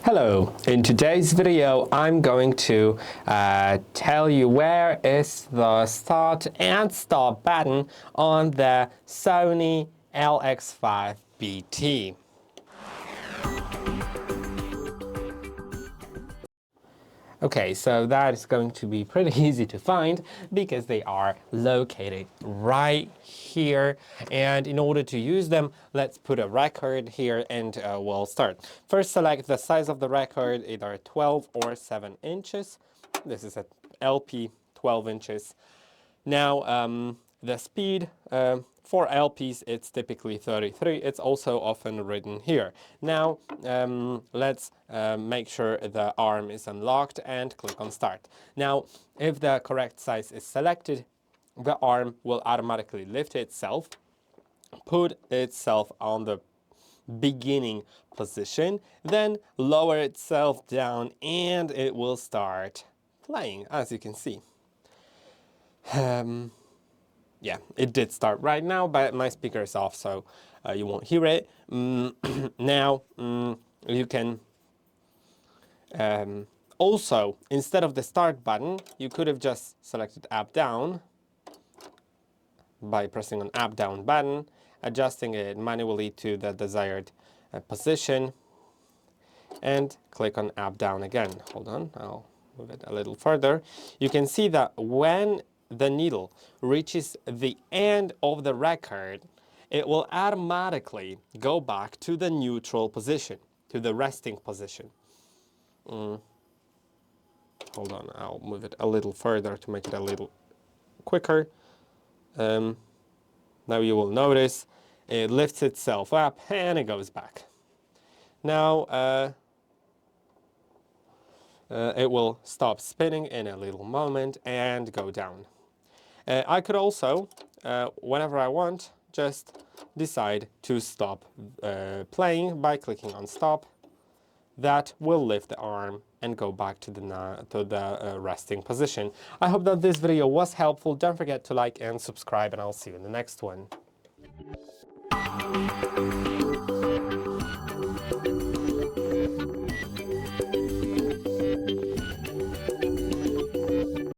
Hello, in today's video I'm going to tell you where is the start and stop button on the SONY LX5BT. Okay, so that is going to be pretty easy to find because they are located right here. And in order to use them, let's put a record here and we'll start. First, select the size of the record, either 12 or 7 inches. This is a LP 12 inches. Now, the speed for LPs, it's typically 33. It's also often written here. Now, let's make sure the arm is unlocked and click on Start. Now, if the correct size is selected, the arm will automatically lift itself, put itself on the beginning position, then lower itself down, and it will start playing, as you can see. Yeah, it did start right now, but my speaker is off, so you won't hear it. Now, you can also, instead of the start button, you could have just selected up down by pressing on up down button, adjusting it manually to the desired position, and click on up down again. Hold on, I'll move it a little further. You can see that when the needle reaches the end of the record, it will automatically go back to the neutral position, to the resting position. Hold on, I'll move it a little further to make it a little quicker. Now you will notice it lifts itself up and it goes back. Now, it will stop spinning in a little moment and go down. I could also, whenever I want, just decide to stop playing by clicking on Stop. That will lift the arm and go back to the resting position. I hope that this video was helpful. Don't forget to like and subscribe, and I'll see you in the next one.